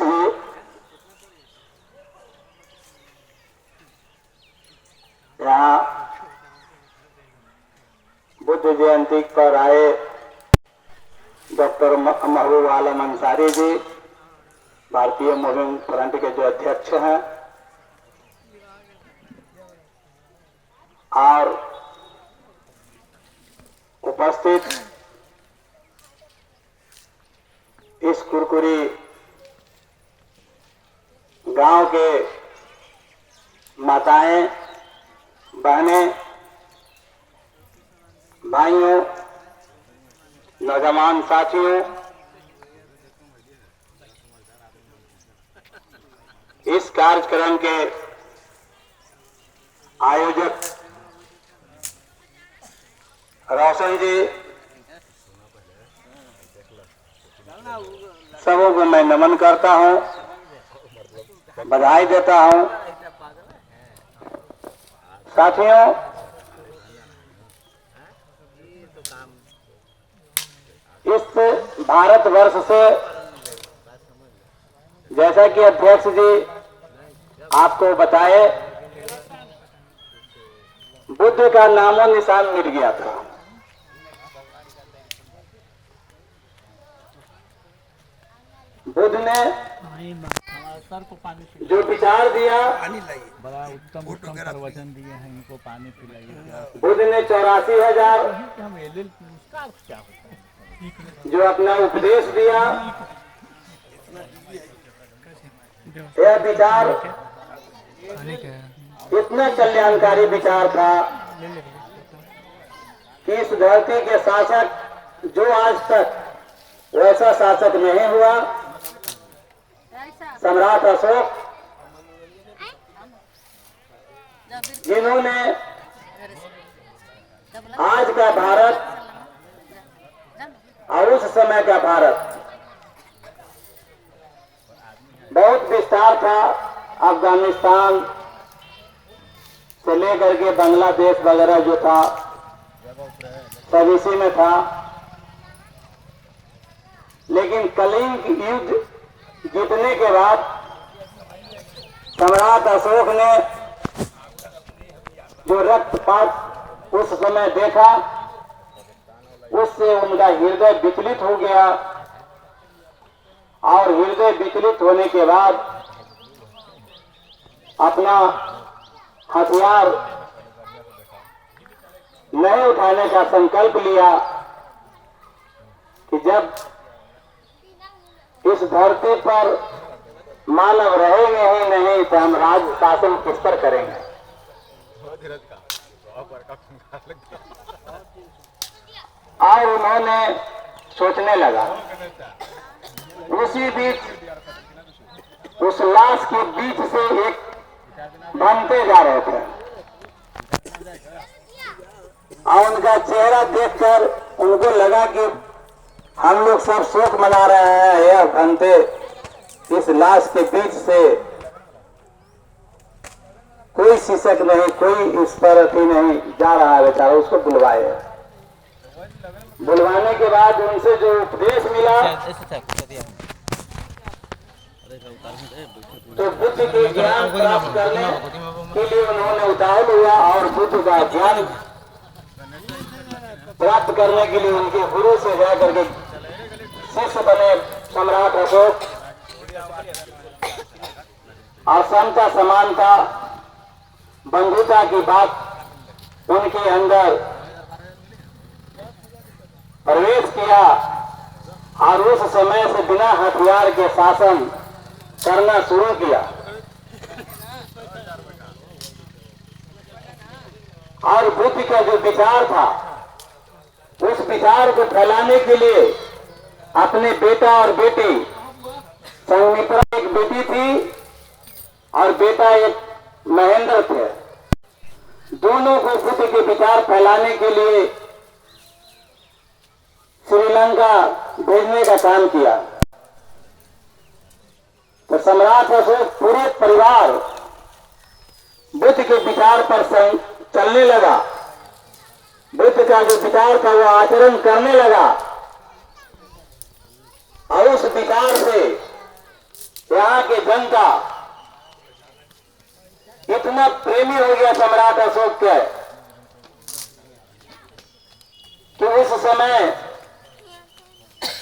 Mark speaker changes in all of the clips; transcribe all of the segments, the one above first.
Speaker 1: अध्यक्ष जी, यहाँ बुद्ध जयंती पर आए डॉक्टर महबूब आलम अंसारी जी, भारतीय मूविंग फ्रंट के जो अध्यक्ष हैं, और उपस्थित इस कुरकुरी गांव के माताएं, बहनें, भाइयों, नौजवान साथियों, इस कार्यक्रम के आयोजक रोशन जी, सबों को मैं नमन करता हूं, बधाई देता हूं। साथियों, इस भारतवर्ष से, जैसा कि अध्यक्ष जी आपको बताए, बुद्ध का नामो निशान मिट गया था। बुद्ध ने जो विचार दिया,
Speaker 2: बड़ा उत्तम प्रवचन दिए हैं, इनको पानी पिलाइए।
Speaker 1: बुद्ध ने 84,000 जो अपना उपदेश दिया, यह विचार इतना कल्याणकारी विचार था कि इस धरती के शासक जो आज तक वैसा शासक नहीं हुआ, सम्राट अशोक, जिन्होंने आज का भारत और उस समय का भारत, बहुत विस्तार था, अफगानिस्तान से लेकर के बांग्लादेश वगैरह जो था सब इसी में था। लेकिन कलिंग युद्ध जीतने के बाद सम्राट अशोक ने जो रक्तपात उस समय देखा, उससे उनका हृदय विचलित हो गया, और हृदय विचलित होने के बाद अपना हथियार नहीं उठाने का संकल्प लिया कि जब इस धरती पर मानव रहेंगे ही नहीं तो हम राज्य शासन किस पर करेंगे। और उन्होंने सोचने लगा, उसी बीच उस लाश के बीच से एक बनते जा रहे थे, और उनका चेहरा देखकर उनको लगा कि हम लोग सब शोक मना रहे हैं, यह बनते इस लाश के बीच से कोई शिक्षक नहीं, कोई इस पर अथी नहीं जा रहा है बेचारा। उसको बुलवाए, बुलवाने के बाद उनसे जो उपदेश मिला, तो बुद्ध के ज्ञान प्राप्त करने के लिए उन्होंने उतावल हुआ, और बुद्ध का ज्ञान प्राप्त करने के लिए उनके गुरु से जाकर के शिष्य बने सम्राट अशोक। और समता, समानता, बंधुता की बात उनके अंदर प्रवेश किया, और उस समय से बिना हथियार के शासन करना शुरू किया। और बुद्ध का जो विचार था, उस विचार को फैलाने के लिए अपने बेटा और बेटी, संघमित्रा एक बेटी थी और बेटा एक महेंद्र थे, दोनों को बुद्ध के विचार फैलाने के लिए श्रीलंका भेजने का काम किया। तो सम्राट अशोक पूरे परिवार बुद्ध के विचार पर चलने लगा, बुद्ध का जो विचार था वो आचरण करने लगा, और उस विचार से यहाँ के जनता इतना प्रेमी हो गया सम्राट अशोक के कि उस समय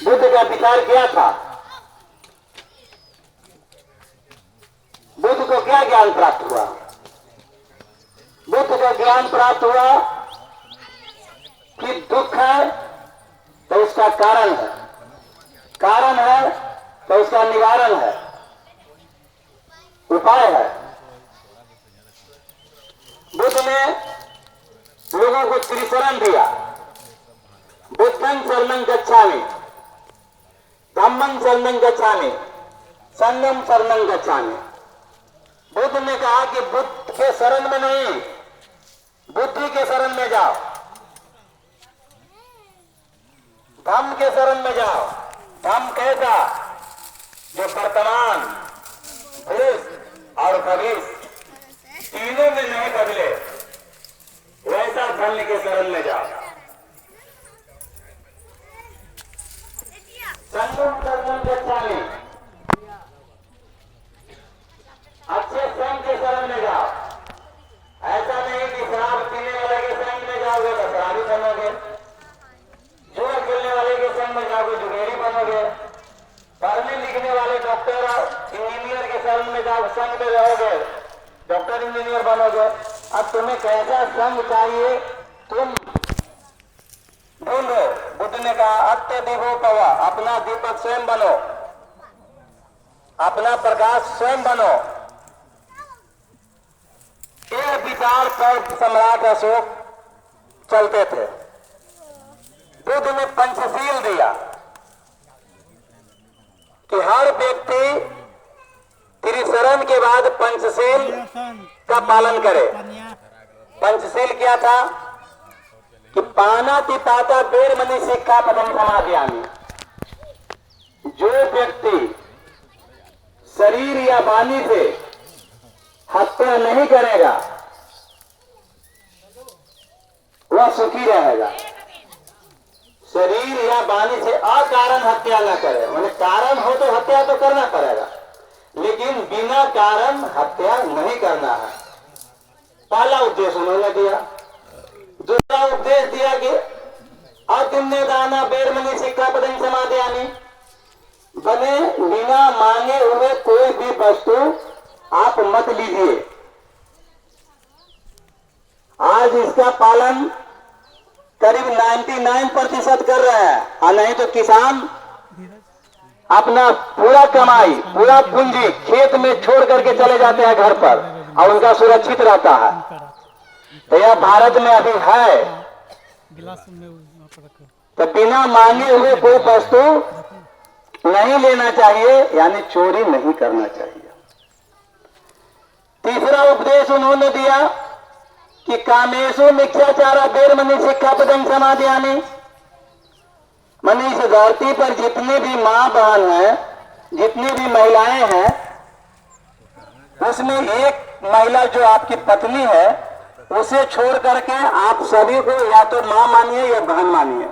Speaker 1: बुद्ध का विचार किया था। बुद्ध को क्या ज्ञान प्राप्त हुआ? बुद्ध को ज्ञान प्राप्त हुआ कि दुख है तो उसका कारण है, कारण है तो उसका निवारण है, उपाय है। बुद्ध ने लोगों को त्रिशरण दिया। बुद्धं शरणं गच्छामि, धम्मं शरणं गच्छामि, संघं शरणं गच्छामि। बुद्ध ने कहा कि बुद्ध के शरण में नहीं, बुद्धि के शरण में जाओ, धम्म के शरण में जाओ। धम्म कैसा? जो वर्तमान, भूत और भविष्य तीनों में नहीं बदले, वैसा धम्म के शरण में जाओ। संगम शरणं गच्छामि, अच्छे संघ के शरण में जाओ। ऐसा नहीं कि शराब पीने वाले के संग में जाओगे तो शराबी बनोगे, जुआ खेलने वाले के संग में जाओगे जुगेरी बनोगे, पढ़ने लिखने वाले डॉक्टर और इंजीनियर के शरण में जाओ, संग में रहोगे, डॉक्टर इंजीनियर बनोगे। अब तुम्हें कैसा संग चाहिए तुम ढूंढो। बुद्ध ने कहा अत्य दीपो पवा, अपना दीपक स्वयं बनो, अपना प्रकाश स्वयं बनो। ये विचार पर सम्राट अशोक चलते थे। बुद्ध ने पंचशील दिया कि हर व्यक्ति त्रिशरण के बाद पंचशील का पालन करे। पंचशील क्या था? कि पानातिपाता बेरमणि सिक्खापदं समादयामि। जो व्यक्ति शरीर या वाणी से हत्या नहीं करेगा वह सुखी रहेगा। शरीर या वाणी से अकारण हत्या न करे, माने कारण हो तो हत्या तो करना पड़ेगा, लेकिन बिना कारण हत्या नहीं करना है। पहला उद्देश्य उन्होंने दिया। दूसरा उपदेश दिया कि अतिन्य दाना बेरमणि सिक्खापदं समादयामि, बने बिना मांगे हुए कोई भी वस्तु आप मत लीजिए। आज इसका पालन करीब 99% कर रहे हैं, और नहीं तो किसान अपना पूरा कमाई, पूरा पूंजी खेत में छोड़ करके चले जाते हैं घर पर, और उनका सुरक्षित रहता है। तो यह भारत में अभी है। तो बिना मांगे हुए कोई वस्तु नहीं लेना चाहिए, यानी चोरी नहीं करना चाहिए। तीसरा उपदेश उन्होंने दिया कि कामेशु मिथ्याचारा बेरमणि सिक्खापदं समादयामि, माने इस धरती पर जितने भी माँ बहन हैं, जितनी भी महिलाएं हैं, उसमें एक महिला जो आपकी पत्नी है उसे छोड़ करके आप सभी को या तो मां मानिए या बहन मानिए।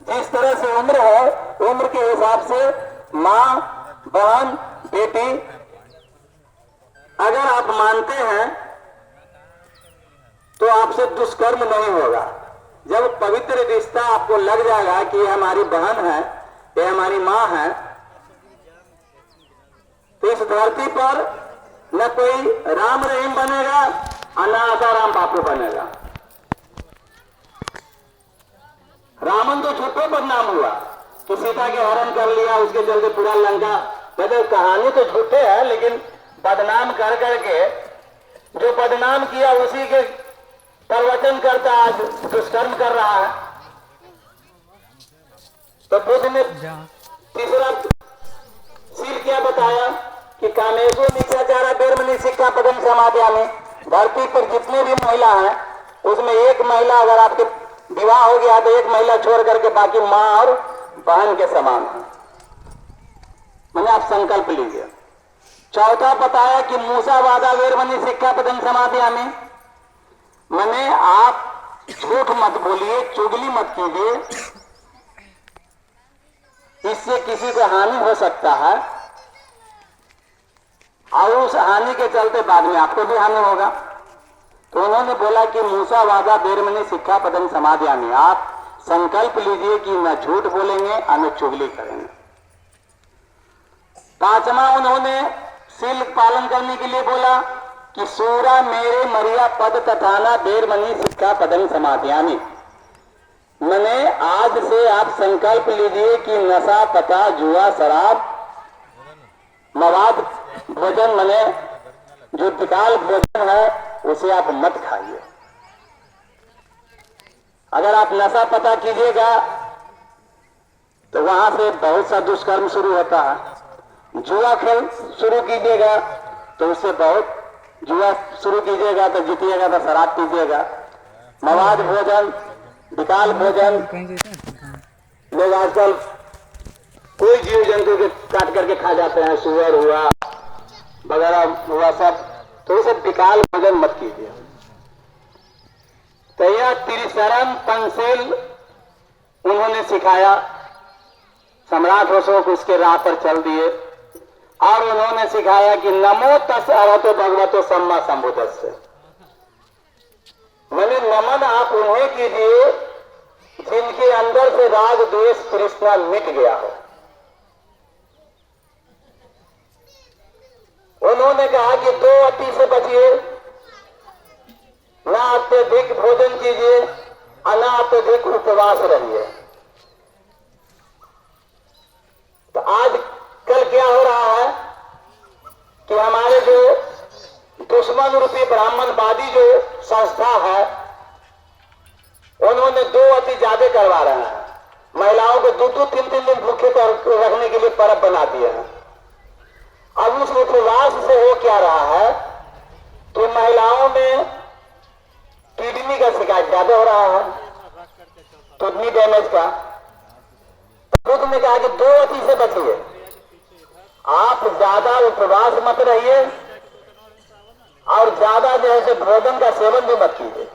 Speaker 1: जिस तरह से उम्र है, उम्र के हिसाब से मां, बहन, बेटी अगर आप मानते हैं तो आपसे दुष्कर्म नहीं होगा। जब पवित्र रिश्ता आपको लग जाएगा कि ये हमारी बहन है, ये हमारी मां है, तो इस धरती पर न कोई राम रहीम बनेगा और न आसाराम बापू बनेगा। रावण तो झूठे बदनाम हुआ कि सीता के हरण कर लिया, उसके चलते पूरा लंका, मतलब कहानी तो झूठे है, लेकिन बदनाम कर करके जो बदनाम किया उसी के प्रवचन करता आज दुष्कर्म कर रहा है। तो बुद्ध ने तीसरा शील क्या बताया कि कामेशु मिथ्याचारा बेरमणि सिक्खापदं समादयामि। धरती पर जितने भी महिला हैं उसमें एक महिला अगर आपके विवाह हो गया तो एक महिला छोड़ करके बाकी मां और बहन के समान है, मैंने आप संकल्प लीजिए। चौथा बताया कि मूसा वादा वेरमणि सिक्खापदं समादयामि, मैंने आप झूठ मत बोलिए, चुगली मत कीजिए, इससे किसी को हानि हो सकता है। और उस हानि के चलते बाद में आपको भी हानि होगा। तो उन्होंने बोला कि मूसा वादा बेरमनी शिक्षा पदम समाधियानी, आप संकल्प लीजिए कि न झूठ बोलेंगे और न चुगली करेंगे। पांचवा उन्होंने सील पालन करने के लिए बोला कि सूरा मेरे मरिया पद तथाना बेरमनी शिक्षा पदम समाधियानी, मने आज से आप संकल्प लीजिए कि नशा पता जुआ शराब मवाद भोजन मने जो विकाल भोजन है उसे आप मत खाइए। अगर आप नशा पता कीजिएगा तो वहां से बहुत सा दुष्कर्म शुरू होता है। जुआ खेल शुरू कीजिएगा तो उससे बहुत, जुआ शुरू कीजिएगा तो जीतिएगा तो शराब पीजिएगा। मवाद भोजन विकाल भोजन, लोग आजकल कोई जीव जंतु के काट करके खा जाते हैं, सुअर हुआ वगैरह हुआ सब, तो इसे विकाल भोजन मत कीजिए। तो यह त्रिशरण पंचशील उन्होंने सिखाया। सम्राट अशोक उसके राह पर चल दिए और उन्होंने सिखाया कि नमो तस् अरहतो भगवतो सम्मा संबुद्धस्स, मैंने नमन आप उन्हें कीजिए जिनके अंदर से राग द्वेष तृष्णा मिट गया हो। उन्होंने कहा कि दो अति से बचिए, ना अत्यधिक भोजन कीजिए और ना अत्यधिक उपवास रहिए। तो आज कल क्या हो रहा है कि हमारे जो दुश्मन रूपी ब्राह्मणवादी जो संस्था है, उन्होंने दो अति ज्यादा करवा रहे हैं। महिलाओं को 2-2, 3-3 दिन भूखे रखने के लिए पर्व बना दिए हैं। अब उस उपवास से हो क्या रहा है कि महिलाओं में किडनी का शिकायत ज्यादा हो रहा है, किडनी डैमेज का। बुद्ध ने कहा कि दो अति से बचिए, आप ज्यादा उपवास मत रहिए और ज्यादा जो है भोजन का सेवन भी मत कीजिए।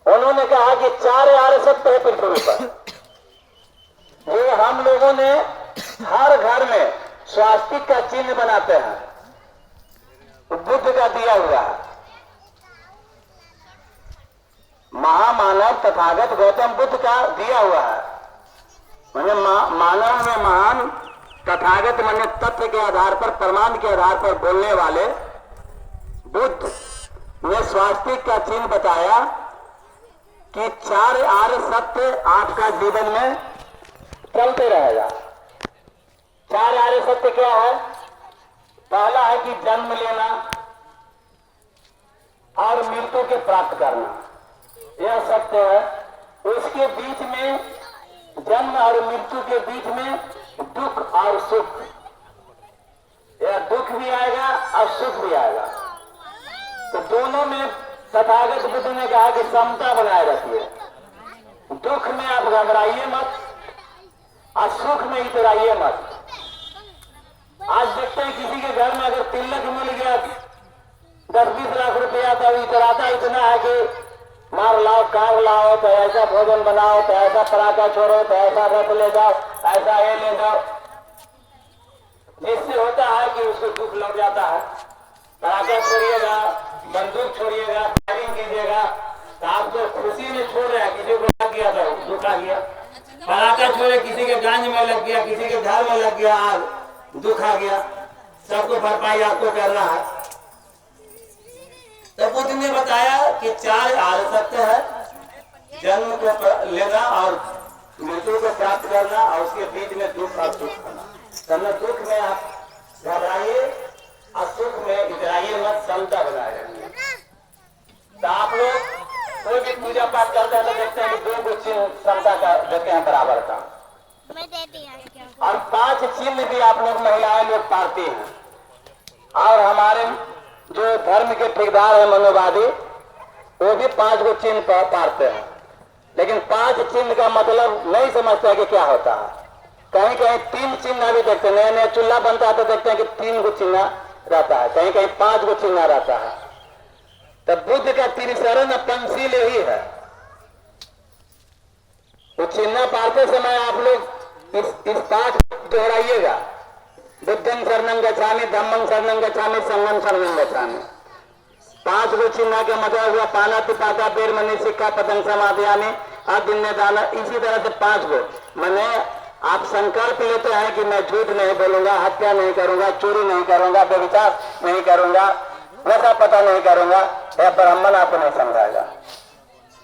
Speaker 1: उन्होंने कहा कि 4 आर्य सत्य है पृथ्वी पर। ये हम लोगों ने हर घर में स्वास्तिक का चिन्ह बनाते हैं, बुद्ध का दिया हुआ है। महामानव तथागत गौतम बुद्ध का दिया हुआ है। माने मानव में महान, तथागत माने तथ्य के आधार पर, प्रमाण के आधार पर बोलने वाले बुद्ध ने स्वास्तिक का चिन्ह बताया कि 4 आर्य सत्य आपका जीवन में चलते रहेगा। 4 आर्य सत्य क्या है? पहला है कि जन्म लेना और मृत्यु के प्राप्त करना, यह सत्य है। उसके बीच में, जन्म और मृत्यु के बीच में दुख और सुख, यह दुख भी आएगा और सुख भी आएगा। तो दोनों में तथागत बुद्ध ने कहा कि समता बनाए रखिए। दुख में आप घबराइए मत और सुख में इतराइए मत। आज देखते हैं किसी के घर में अगर तिलक मिल गया 10-20 लाख रुपया, तो इतराता इतना है कि मार लाओ, कार लाओ, तो ऐसा भोजन बनाओ, तो ऐसा पराठा छोड़ो, तो ऐसा रथ ले जाओ, ऐसा ये ले जाओ, जिससे होता है कि उसको दुख लग जाता है। पराठा छोड़िएगा, बंदूक छोड़िएगा, फायरिंग कीजिएगा, तो आप तो खुशी में छोड़ रहे हैं, किसी को लग गया तो दुख आ गया। पराठा छोड़े, किसी के गांज में लग गया, किसी के झाल में लग गया, आग दुख आ गया। सबको भरपाई आपको करना है। तो बुद्ध ने बताया कि 4 आर्य सत्य है, जन्म को लेना और मृत्यु को प्राप्त करना और उसके बीच में दुख और सुख करना। तो दुख में आप घबराइए और सुख में इतराइए मत, समता बनाए रखिए। तो आप लोग कोई भी पूजा पाठ करते हैं तो देखते हैं कि 2 चिन्ह समता का देते हैं, बराबर का, और 5 चिन्ह भी आप लोग महिलाएं लोग पाते हैं। और हमारे जो धर्म के ठेकेदार है मनोवादी, वो भी 5 को चिन्ह पाते हैं, लेकिन 5 चिन्ह का मतलब नहीं समझते कि क्या होता है। कहीं कहीं 3 चिन्ह भी देखते हैं, नया नया चूल्हा बनता है तो देखते हैं कि 3 को चिन्ह रहता है, कहीं कहीं 5 को चिन्ह रहता है। तो बुद्ध का त्रिशरण पंचशील यही है। वो चिन्ह पाते समय आप लोग इस पाठ दोहराइएगा, बुद्धं शरणं गच्छामि, धम्मं शरणं गच्छामि, संघं शरणं गच्छामि। 5 गो चिन्ह का मतलब हुआ पाना पिपाता पेड़ मनी सिक्का पतंग समाधियामी आदिन्य दाना। इसी तरह से 5 गो मैंने आप संकल्प लेते हैं कि मैं झूठ नहीं बोलूंगा, हत्या नहीं करूंगा, चोरी नहीं करूंगा, व्यभिचार नहीं करूंगा, नशा पता नहीं करूंगा। यह ब्राह्मण आपको नहीं समझाएगा।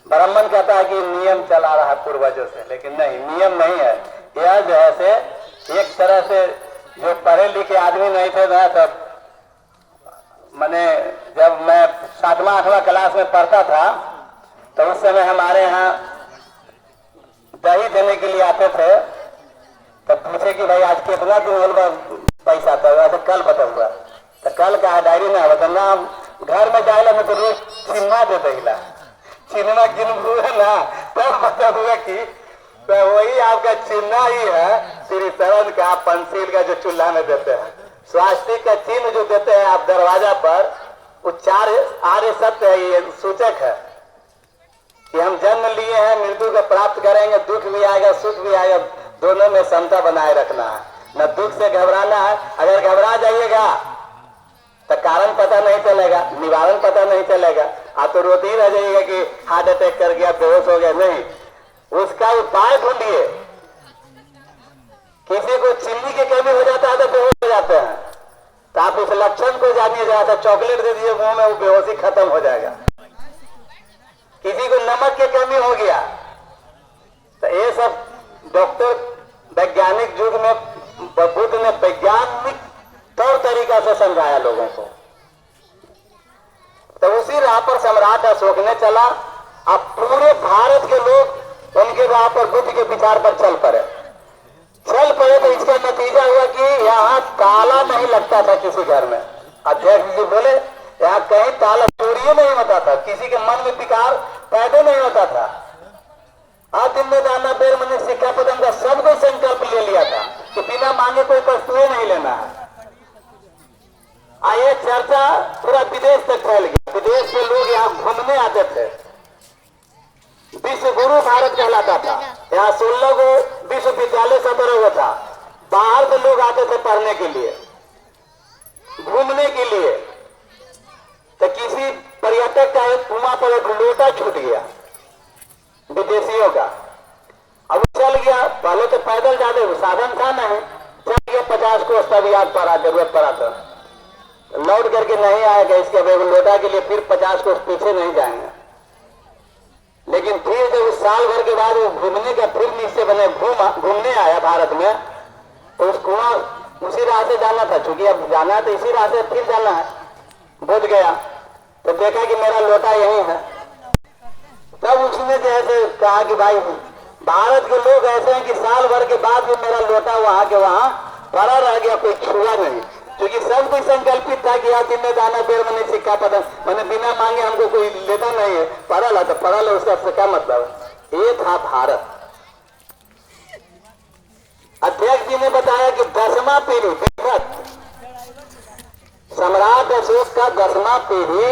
Speaker 1: ब्राह्मण कहता है कि नियम चला रहा है पूर्वजों से, लेकिन नहीं, नियम नहीं है। यह जो है से एक तरह से जो पढ़े लिखे आदमी नहीं थे ना, तब मैंने जब मैं 7वां 8वां क्लास में पढ़ता था तो उस समय हमारे यहाँ दही देने के लिए आते थे, तो पूछे कि भाई आज कितना दिन होगा पैसा, तो वैसे कल बताऊंगा। तो कल का डायरी में बताना, घर में जाएगा मैं तो रोज चिन्हा दे देगा, चिन्हा गिन हुए ना तब बताऊंगा कि तो वही आपका चिन्ह ही है श्री शरण का पंसील का जो चूल्हा में देते हैं। स्वास्तिक का चिन्ह जो देते हैं आप दरवाजा पर, वो 4 आर्य सत्य है, ये सूचक है कि हम जन्म लिए हैं, मृत्यु को प्राप्त करेंगे, दुख भी आएगा सुख भी आएगा, दोनों में समता बनाए रखना है, न दुख से घबराना है। अगर घबरा जाइएगा तो कारण पता नहीं चलेगा, निवारण पता नहीं चलेगा, आप तो रोते ही रह जाइएगा कि हार्ट अटैक कर गया, बेहोश हो गया। नहीं, उसका उपाय ढूंढिए। किसी को चीनी की कमी हो जाता है तो बेहोश हो जाते हैं, तो आप उस लक्षण को जानिए, जरा सा चॉकलेट दे दीजिए मुंह में, वो बेहोशी खत्म हो जाएगा। किसी को नमक की कमी हो गया, तो ये सब डॉक्टर वैज्ञानिक युग में बुद्ध ने वैज्ञानिक तौर तरीका से समझाया लोगों को। तो उसी राह पर सम्राट अशोक ने चला। अब पूरे भारत के लोग उनके राह पर बुद्ध के विचार पर चल पड़े। तो इसका नतीजा हुआ कि यहाँ ताला नहीं लगता था किसी घर में। अध्यक्ष जी बोले यहाँ कहीं ताला चोरी नहीं होता था, किसी के मन में विकार पैदा नहीं होता था। आदिम में दाना बेर मैंने सिक्का पतंग का सब कोई संकल्प ले लिया था कि बिना मांगे कोई वस्तुएं नहीं लेना है। ये चर्चा पूरा विदेश तक फैल गया। विदेश के लोग यहाँ घूमने आते थे। विश्व गुरु भारत कहलाता था। यहाँ 16 गो विश्वविद्यालय 17 हुआ था। बाहर से लोग आते थे पढ़ने के लिए, घूमने के लिए। तो किसी पर्यटक का वहां पर एक लोटा छूट गया विदेशियों का। अब चल गया, पहले तो पैदल जाते साधन था नहीं, चल गया 50 कोस, तब याद पड़ा, जरूरत पड़ा तो लौट करके नहीं आएगा। इसके लोटा के लिए फिर 50 कोस पीछे नहीं जाएंगे। लेकिन फिर जब उस साल भर के बाद वो घूमने का फिर निश्चय बने, घूमने आया भारत में, तो उसको उसी राह से जाना था। चूंकि अब जाना है तो इसी राह से फिर जाना है। बुझ गया तो देखा कि मेरा लोटा यही है। तब उसने जैसे कहा कि भाई भारत के लोग ऐसे हैं कि साल भर के बाद भी मेरा लोटा वहां के वहां पड़ा रह गया, कोई छुआ नहीं। क्योंकि सब कोई संकल्पित था कि आज दिन में दाना बेर मैंने सिक्का पता, मैंने बिना मांगे हमको कोई लेता नहीं है, पड़ा तो पड़ा लो, उसका क्या मतलब। ये था भारत। अध्यक्ष जी ने बताया कि 10वां पीढ़ी सम्राट अशोक का 10वां पीढ़ी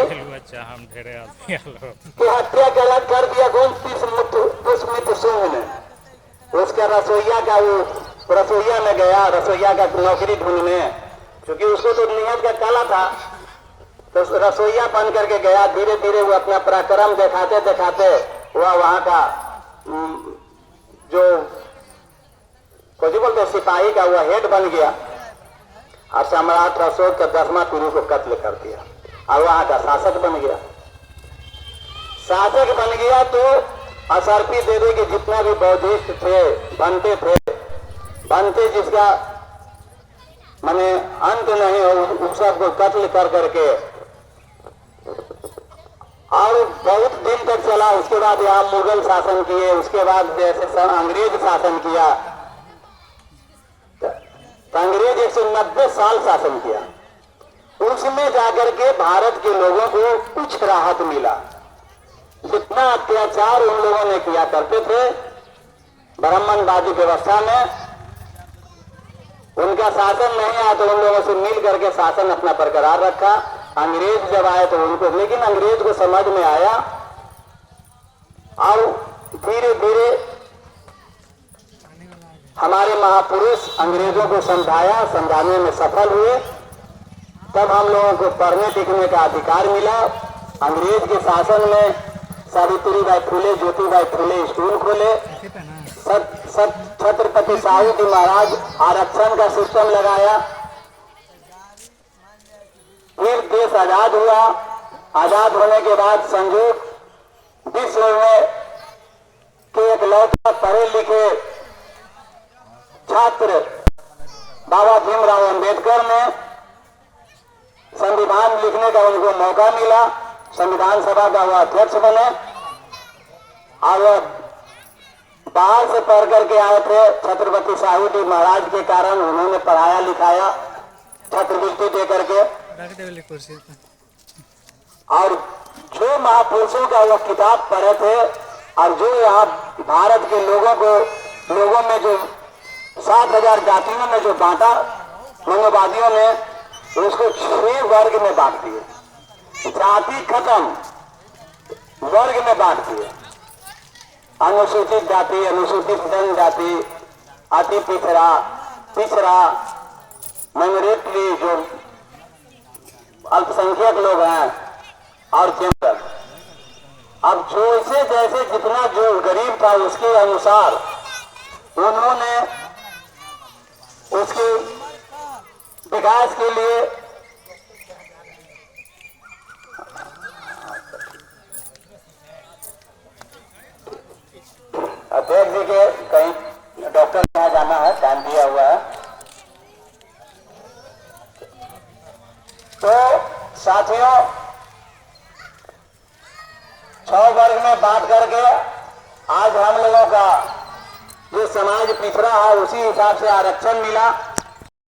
Speaker 1: की हत्या कर दिया कौन, पुष्मित्र शुंग ने। उसका रसोईया का वो रसोईया में गया, रसोईया का नौकरी ढूंढने, क्योंकि उसको तो नियत का कला था। तो रसोईया बन करके गया। धीरे धीरे वो अपना पराक्रम दिखाते दिखाते वह वहां का जो कुछ बोलते सिपाही का वह हेड बन गया और सम्राट अशोक का 10वां पीढ़ी को कत्ल कर दिया और वहां का शासक बन गया। शासक बन गया तो असरपी दे दे कि जितना भी बौद्धिस्ट थे, बनते जिसका माने अंत नहीं हो, उन सबको कत्ल कर करके और बहुत दिन तक चला। उसके बाद यहाँ मुगल शासन किए, उसके बाद जैसे अंग्रेज शासन किया, तो अंग्रेज 190 साल शासन किया। उसमें जाकर के भारत के लोगों को कुछ राहत मिला। जितना अत्याचार उन लोगों ने किया करते थे ब्राह्मणवादी व्यवस्था में, उनका शासन नहीं आया तो उन लोगों से मिल करके शासन अपना बरकरार रखा। अंग्रेज जब आए तो उनको, लेकिन अंग्रेज को समझ में आया और धीरे धीरे हमारे महापुरुष अंग्रेजों को समझाया, समझाने में सफल हुए, तब हम लोगों को पढ़ने लिखने का अधिकार मिला। अंग्रेज के शासन में सावित्रीबाई फुले, ज्योतिबाई फुले स्कूल खोले। छत्रपति साहू जी महाराज आरक्षण का सिस्टम लगाया। फिर देश आजाद हुआ। आजाद होने के बाद संयोग विश्व में के एक लौटा पढ़े लिखे छात्र बाबा भीमराव अंबेडकर ने संविधान लिखने का उनको मौका मिला। संविधान सभा का वो अध्यक्ष बने और बाहर से पढ़ करके आए थे। छत्रपति साहू जी महाराज के कारण उन्होंने पढ़ाया लिखाया, छात्रवृत्ति दे करके। और जो महापुरुषों का वो किताब पढ़े थे और जो यहाँ भारत के लोगों में जो 7,000 जातियों में जो बांटा मंगवादियों ने, उसको 6 वर्ग में बांट दिए। जाति खत्म, वर्ग में बांट दिए। अनुसूचित जाति, अनुसूचित जनजाति, अति पिछड़ा, माइनॉरिटी जो अल्पसंख्यक लोग हैं, और जनरल। अब जैसे जितना जो गरीब था उसके अनुसार उन्होंने उसके विकास के लिए अध्यक्ष जी के कहीं डॉक्टर के यहाँ जाना है, टाइम दिया हुआ है। तो साथियों, 6 वर्ग में बांट करके आज हम लोगों का जो समाज पिछड़ा है उसी हिसाब से आरक्षण मिला।